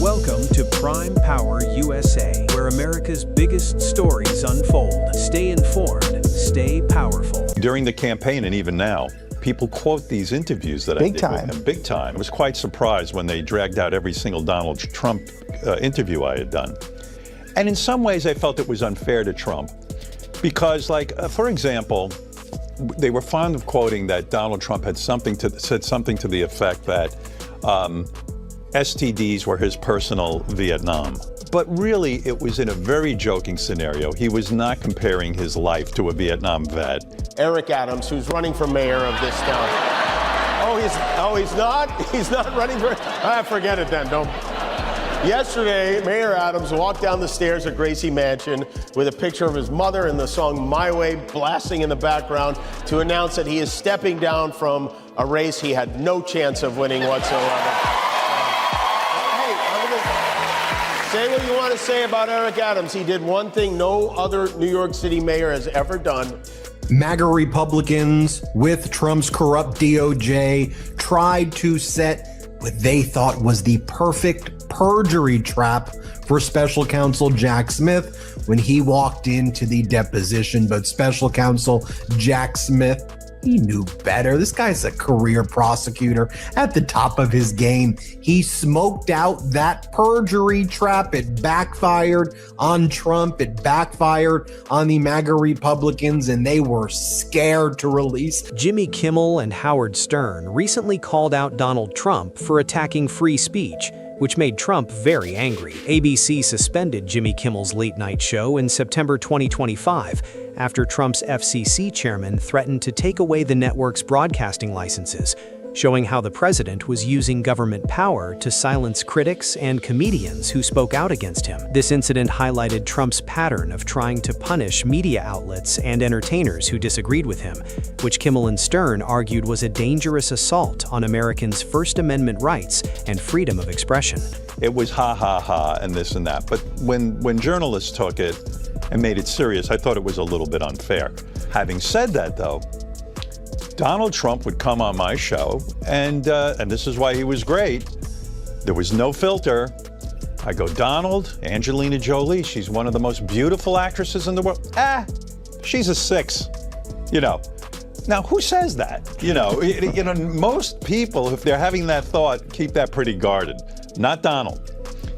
Welcome to Prime Power USA, where America's biggest stories unfold. Stay informed, stay powerful. During the campaign and even now, people quote these interviews that I did with him. Big time. I was quite surprised when they dragged out every single Donald Trump interview I had done. And in some ways, I felt it was unfair to Trump because, for example, they were fond of quoting that Donald Trump had said something to the effect that STDs were his personal Vietnam. But really, it was in a very joking scenario. He was not comparing his life to a Vietnam vet. Eric Adams, who's running for mayor of this town. He's not? He's not running for, forget it then, don't. Yesterday, Mayor Adams walked down the stairs at Gracie Mansion with a picture of his mother and the song My Way blasting in the background to announce that he is stepping down from a race he had no chance of winning whatsoever. Say what you want to say about Eric Adams. He did one thing no other New York City mayor has ever done. MAGA Republicans with Trump's corrupt DOJ tried to set what they thought was the perfect perjury trap for special counsel Jack Smith when he walked into the deposition. But special counsel Jack Smith, he knew better. This guy's a career prosecutor at the top of his game. He smoked out that perjury trap. It backfired on Trump. It backfired on the MAGA Republicans, and they were scared to release. Jimmy Kimmel and Howard Stern recently called out Donald Trump for attacking free speech, which made Trump very angry. ABC suspended Jimmy Kimmel's late-night show in September 2025 after Trump's FCC chairman threatened to take away the network's broadcasting licenses, showing how the president was using government power to silence critics and comedians who spoke out against him. This incident highlighted Trump's pattern of trying to punish media outlets and entertainers who disagreed with him, which Kimmel and Stern argued was a dangerous assault on Americans' First Amendment rights and freedom of expression. It was ha ha ha and this and that. But when journalists took it and made it serious, I thought it was a little bit unfair. Having said that, though, Donald Trump would come on my show, and this is why he was great. There was no filter. I go, Donald, Angelina Jolie, she's one of the most beautiful actresses in the world. She's a 6, Now, who says that? Most people, if they're having that thought, keep that pretty guarded. Not Donald.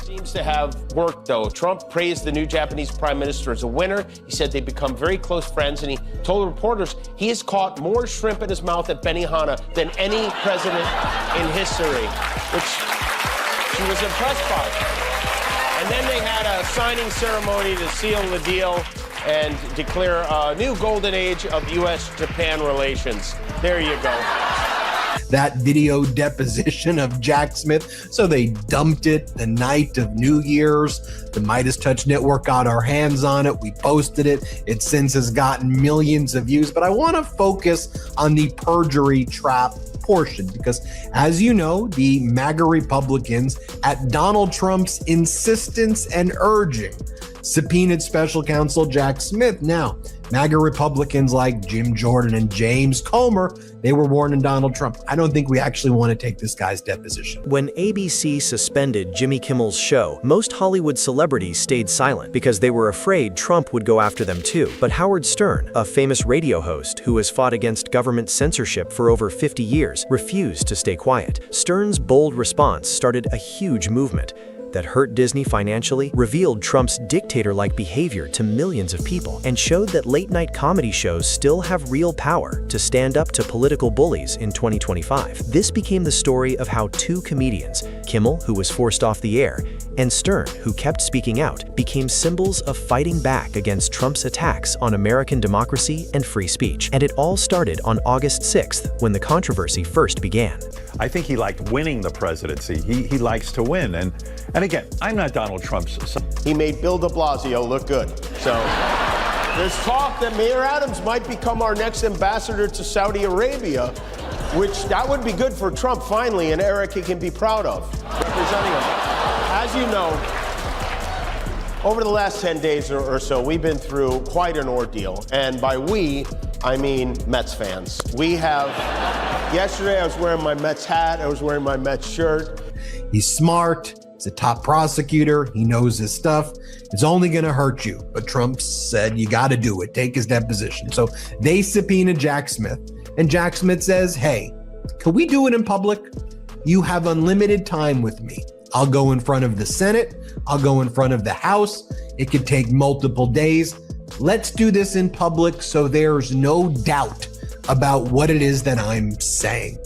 Seems to have worked, though. Trump praised the new Japanese prime minister as a winner. He said they've become very close friends, and he told reporters he has caught more shrimp in his mouth at Benihana than any president in history, which she was impressed by. And then they had a signing ceremony to seal the deal and declare a new golden age of U.S.-Japan relations. There you go. That video deposition of Jack Smith. So they dumped it the night of New Year's. The Midas Touch Network got our hands on it. We posted it. It since has gotten millions of views. But I want to focus on the perjury trap portion because, as you know, the MAGA Republicans, at Donald Trump's insistence and urging, subpoenaed special counsel Jack Smith. Now, MAGA Republicans like Jim Jordan and James Comer, they were warning Donald Trump. I don't think we actually want to take this guy's deposition. When ABC suspended Jimmy Kimmel's show, most Hollywood celebrities stayed silent because they were afraid Trump would go after them too. But Howard Stern, a famous radio host who has fought against government censorship for over 50 years, refused to stay quiet. Stern's bold response started a huge movement that hurt Disney financially, revealed Trump's dictator-like behavior to millions of people, and showed that late-night comedy shows still have real power to stand up to political bullies in 2025. This became the story of how two comedians, Kimmel, who was forced off the air, and Stern, who kept speaking out, became symbols of fighting back against Trump's attacks on American democracy and free speech. And it all started on August 6th, when the controversy first began. I think he liked winning the presidency. He likes to win. And again, I'm not Donald Trump's son. He made Bill de Blasio look good. So there's talk that Mayor Adams might become our next ambassador to Saudi Arabia, which that would be good for Trump finally, and Eric he can be proud of representing him. As you know, over the last 10 days or so, we've been through quite an ordeal. And by we, I mean Mets fans. Yesterday I was wearing my Mets hat, I was wearing my Mets shirt. He's smart, He's a top prosecutor. He knows his stuff. It's only going to hurt you. But Trump said, you got to do it. Take his deposition. So they subpoena Jack Smith. And Jack Smith says, hey, can we do it in public? You have unlimited time with me. I'll go in front of the Senate. I'll go in front of the House. It could take multiple days. Let's do this in public so there's no doubt about what it is that I'm saying.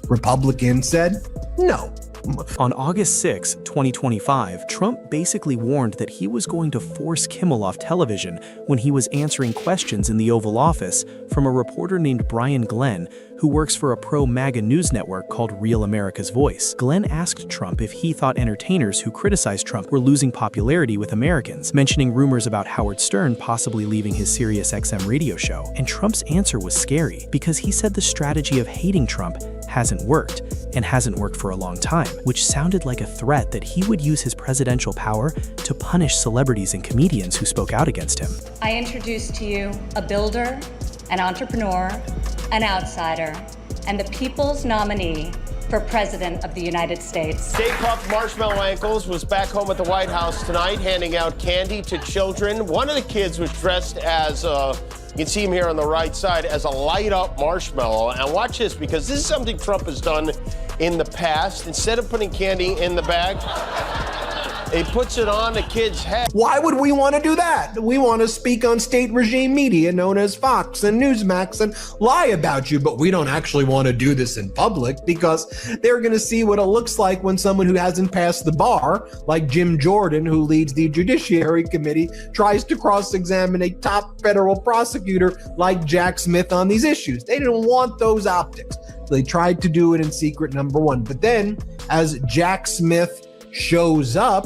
Republicans said, no. On August 6, 2025, Trump basically warned that he was going to force Kimmel off television when he was answering questions in the Oval Office from a reporter named Brian Glenn, who works for a pro-MAGA news network called Real America's Voice. Glenn asked Trump if he thought entertainers who criticized Trump were losing popularity with Americans, mentioning rumors about Howard Stern possibly leaving his SiriusXM radio show. And Trump's answer was scary, because he said the strategy of hating Trump hasn't worked, and hasn't worked for a long time, which sounded like a threat that he would use his presidential power to punish celebrities and comedians who spoke out against him. I introduce to you a builder, an entrepreneur, an outsider, and the people's nominee for President of the United States. Stay Puft Marshmallow Ankles was back home at the White House tonight, handing out candy to children. One of the kids was dressed as, you can see him here on the right side, as a light-up marshmallow. And watch this, because this is something Trump has done in the past. Instead of putting candy in the bag, he puts it on the kid's head. Why would we want to do that? We want to speak on state regime media known as Fox and Newsmax and lie about you, but we don't actually want to do this in public because they're going to see what it looks like when someone who hasn't passed the bar, like Jim Jordan, who leads the Judiciary Committee, tries to cross-examine a top federal prosecutor like Jack Smith on these issues. They didn't want those optics. They tried to do it in secret, number one. But then, as Jack Smith shows up,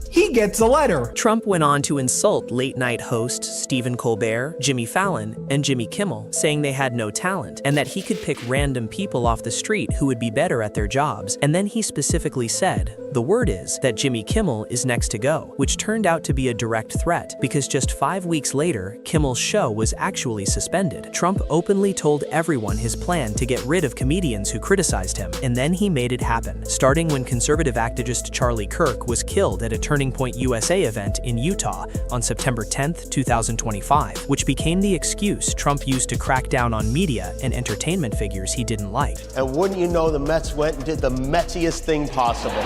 he gets a letter. Trump went on to insult late-night host Stephen Colbert, Jimmy Fallon, and Jimmy Kimmel, saying they had no talent and that he could pick random people off the street who would be better at their jobs. And then he specifically said, the word is that Jimmy Kimmel is next to go, which turned out to be a direct threat because just 5 weeks later, Kimmel's show was actually suspended. Trump openly told everyone his plan to get rid of comedians who criticized him, and then he made it happen, starting when conservative activist Charlie Kirk was killed at a Turning Point USA event in Utah on September 10, 2025, which became the excuse Trump used to crack down on media and entertainment figures he didn't like. And wouldn't you know, the Mets went and did the Metsiest thing possible.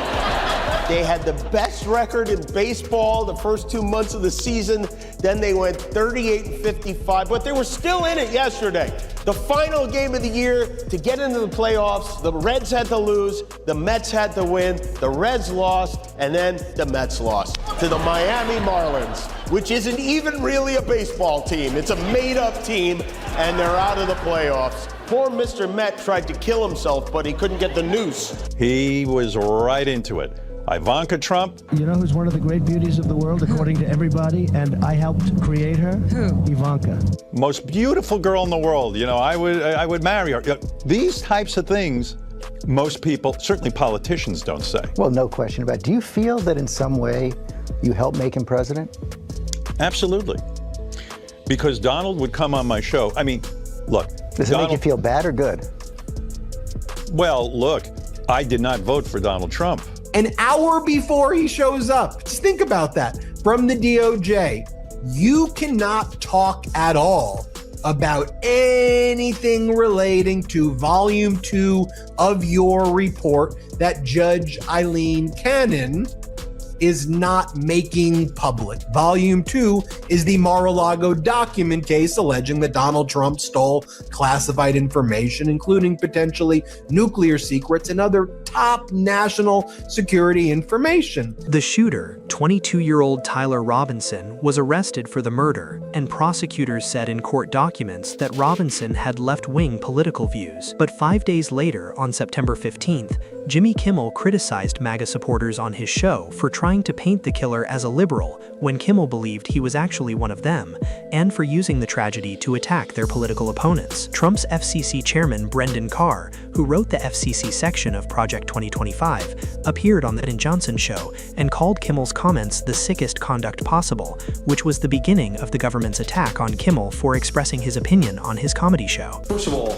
They had the best record in baseball the first 2 months of the season. Then they went 38-55, but they were still in it yesterday. The final game of the year to get into the playoffs, the Reds had to lose, the Mets had to win, the Reds lost, and then the Mets lost to the Miami Marlins, which isn't even really a baseball team. It's a made-up team, and they're out of the playoffs. Poor Mr. Met tried to kill himself, but he couldn't get the noose. He was right into it. Ivanka Trump. You know who's one of the great beauties of the world, according to everybody, and I helped create her? Who? Ivanka. Most beautiful girl in the world. You know, I would marry her. These types of things, most people, certainly politicians, don't say. Well, no question about it. Do you feel that in some way you helped make him president? Absolutely. Because Donald would come on my show. I mean, look. Does it make you feel bad or good? Well, look, I did not vote for Donald Trump. An hour before he shows up. Just think about that. From the DOJ, you cannot talk at all about anything relating to Volume 2 of your report that Judge Eileen Cannon is not making public. Volume 2 is the Mar-a-Lago document case alleging that Donald Trump stole classified information, including potentially nuclear secrets and other top national security information. The shooter, 22-year-old Tyler Robinson, was arrested for the murder, and prosecutors said in court documents that Robinson had left-wing political views. But 5 days later, on September 15th, Jimmy Kimmel criticized MAGA supporters on his show for trying to paint the killer as a liberal when Kimmel believed he was actually one of them, and for using the tragedy to attack their political opponents. Trump's FCC chairman Brendan Carr, who wrote the FCC section of Project 2025, appeared on The Ed Johnson Show and called Kimmel's comments the sickest conduct possible, which was the beginning of the government's attack on Kimmel for expressing his opinion on his comedy show. First of all,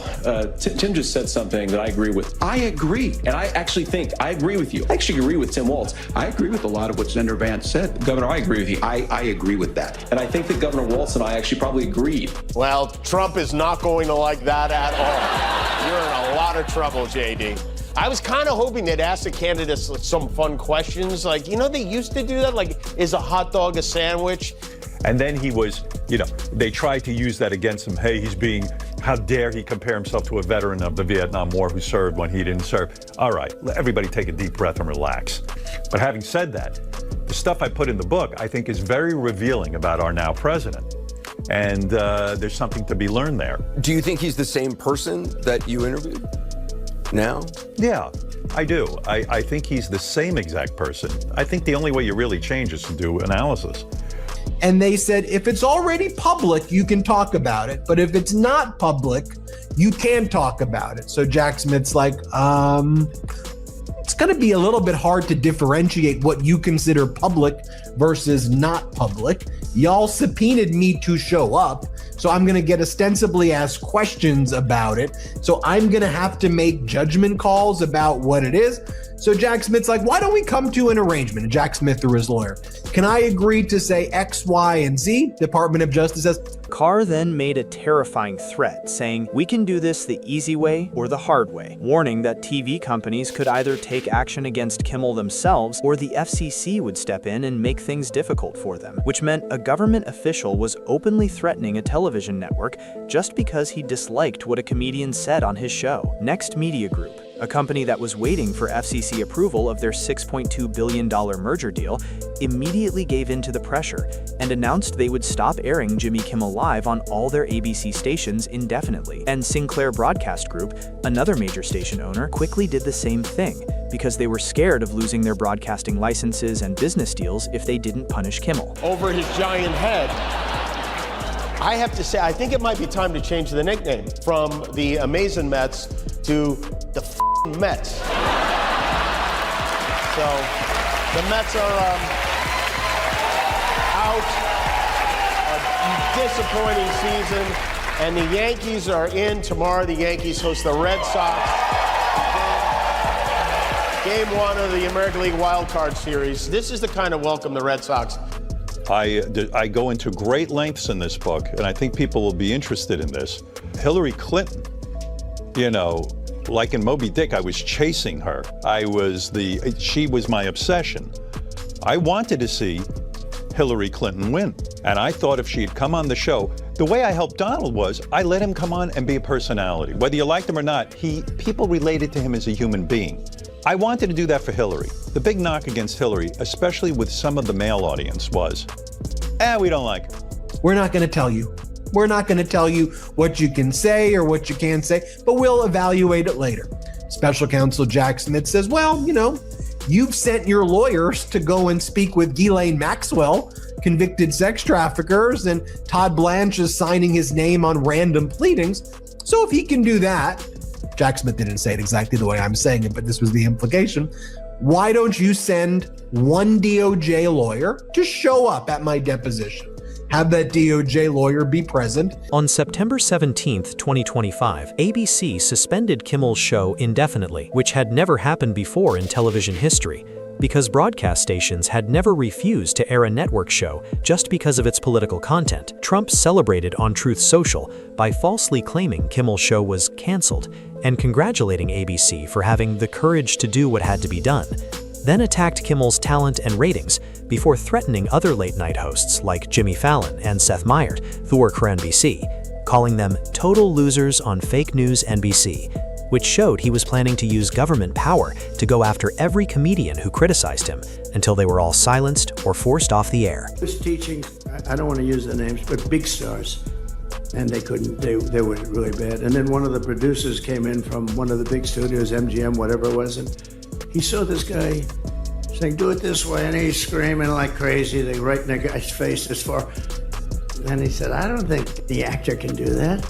Tim just said something that I agree with. I agree, and I actually think I agree with you. I actually agree with Tim Walz. I agree with a lot of what Senator Vance said. Governor, I agree with you. I agree with that. And I think that Governor Walz and I actually probably agreed. Well, Trump is not going to like that at all. You're in a lot of trouble, JD. I was kind of hoping they'd ask the candidates some fun questions. Like, they used to do that. Like, is a hot dog a sandwich? And then he was, they tried to use that against him. Hey, how dare he compare himself to a veteran of the Vietnam War who served when he didn't serve. All right, let everybody take a deep breath and relax. But having said that, the stuff I put in the book, I think, is very revealing about our now president. And there's something to be learned there. Do you think he's the same person that you interviewed now? Yeah, I do. I think he's the same exact person. I think the only way you really change is to do analysis. And they said, if it's already public, you can talk about it. But if it's not public, you can't talk about it. So Jack Smith's like, it's going to be a little bit hard to differentiate what you consider public versus not public. Y'all subpoenaed me to show up, so I'm going to get ostensibly asked questions about it. So I'm going to have to make judgment calls about what it is. So Jack Smith's like, why don't we come to an arrangement? And Jack Smith, through his lawyer, can I agree to say X, Y, and Z? Department of Justice says. Carr then made a terrifying threat, saying, "We can do this the easy way or the hard way," warning that TV companies could either take action against Kimmel themselves or the FCC would step in and make things difficult for them, which meant a government official was openly threatening a television network just because he disliked what a comedian said on his show. Next Media Group, a company that was waiting for FCC approval of their $6.2 billion merger deal, immediately gave in to the pressure and announced they would stop airing Jimmy Kimmel Live on all their ABC stations indefinitely. And Sinclair Broadcast Group, another major station owner, quickly did the same thing because they were scared of losing their broadcasting licenses and business deals if they didn't punish Kimmel. Over his giant head. I have to say, I think it might be time to change the nickname from the Amazing Mets to the Mets. So the Mets are out. A disappointing season. And the Yankees are in tomorrow. The Yankees host the Red Sox. Game 1 of the American League Wild Card Series. This is the kind of welcome the Red Sox. I go into great lengths in this book, and I think people will be interested in this. Hillary Clinton, like in Moby Dick, I was chasing her. She was my obsession. I wanted to see Hillary Clinton win. And I thought if she had come on the show, the way I helped Donald was I let him come on and be a personality. Whether you liked him or not, people related to him as a human being. I wanted to do that for Hillary. The big knock against Hillary, especially with some of the male audience, was, we don't like her. We're not going to tell you. We're not going to tell you what you can say or what you can't say, but we'll evaluate it later. Special counsel Jack Smith says, well, you've sent your lawyers to go and speak with Ghislaine Maxwell, convicted sex traffickers, and Todd Blanche is signing his name on random pleadings. So if he can do that, Jack Smith didn't say it exactly the way I'm saying it, but this was the implication. Why don't you send one DOJ lawyer to show up at my deposition? Have that DOJ lawyer be present. On September 17th, 2025, ABC suspended Kimmel's show indefinitely, which had never happened before in television history, because broadcast stations had never refused to air a network show just because of its political content. Trump celebrated on Truth Social by falsely claiming Kimmel's show was canceled and congratulating ABC for having the courage to do what had to be done, then attacked Kimmel's talent and ratings before threatening other late-night hosts like Jimmy Fallon and Seth Meyers, who work for NBC, calling them total losers on fake news NBC, which showed he was planning to use government power to go after every comedian who criticized him until they were all silenced or forced off the air. I was teaching, I don't want to use their names, but big stars. And they couldn't, they were really bad. And then one of the producers came in from one of the big studios, MGM, whatever it was, and he saw this guy saying, do it this way, and he's screaming like crazy. They right in the guy's face as far. And he said, I don't think the actor can do that.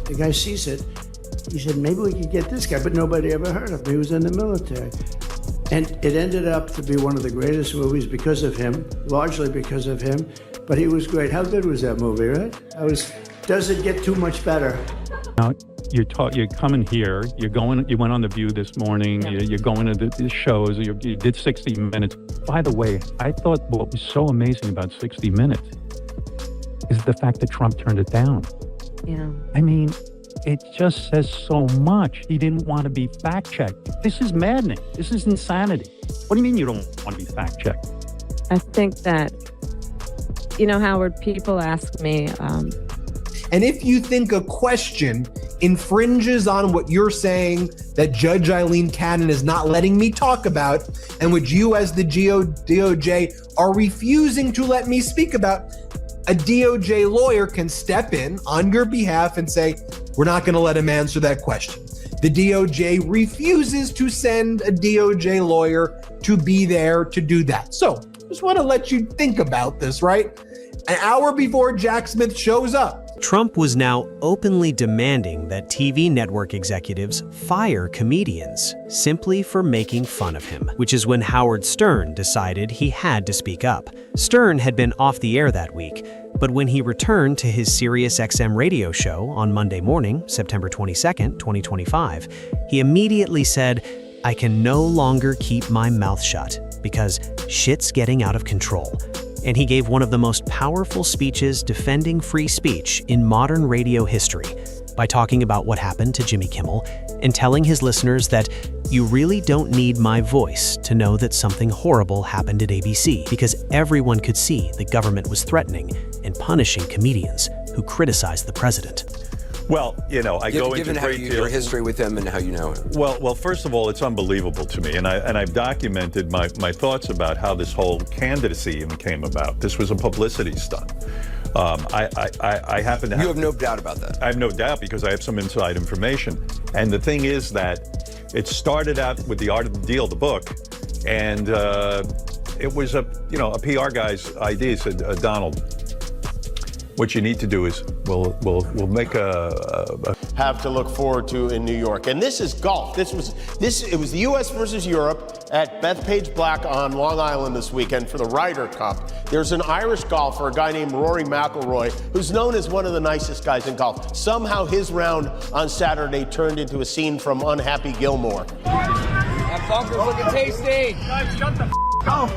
The guy sees it. He said, maybe we could get this guy, but nobody ever heard of him. He was in the military. And it ended up to be one of the greatest movies because of him, largely because of him. But he was great. How good was that movie, right? Does it get too much better? Now, you're coming here, you went on The View this morning, you're going to the shows, you did 60 Minutes. By the way, I thought what was so amazing about 60 Minutes is the fact that Trump turned it down. Yeah. I mean, it just says so much. He didn't want to be fact-checked. This is maddening. This is insanity. What do you mean you don't want to be fact-checked? I think that, Howard, people ask me... And if you think a question infringes on what you're saying that Judge Eileen Cannon is not letting me talk about, and which you as the DOJ are refusing to let me speak about, a DOJ lawyer can step in on your behalf and say, we're not going to let him answer that question. The DOJ refuses to send a DOJ lawyer to be there to do that. So just want to let you think about this, right? An hour before Jack Smith shows up, Trump was now openly demanding that TV network executives fire comedians simply for making fun of him, which is when Howard Stern decided he had to speak up. Stern had been off the air that week, but when he returned to his SiriusXM radio show on Monday morning, September 22nd, 2025, he immediately said, "I can no longer keep my mouth shut because shit's getting out of control." And he gave one of the most powerful speeches defending free speech in modern radio history by talking about what happened to Jimmy Kimmel and telling his listeners that you really don't need my voice to know that something horrible happened at ABC, because everyone could see the government was threatening and punishing comedians who criticized the president. Well, I go into great deal. Your history with him and how you know him. Well, first of all, it's unbelievable to me, and I've documented my thoughts about how this whole candidacy even came about. This was a publicity stunt. I happen to have... You have no doubt about that. I have no doubt because I have some inside information. And the thing is that it started out with The Art of the Deal, the book, and it was a PR guy's idea. He said, Donald, what you need to do is we'll make have to look forward to in New York. And this is golf. It was the U.S. versus Europe at Bethpage Black on Long Island this weekend for the Ryder Cup. There's an Irish golfer, a guy named Rory McIlroy, who's known as one of the nicest guys in golf. Somehow his round on Saturday turned into a scene from Unhappy Gilmore. That bunker's looking tasty. Guys, shut the up.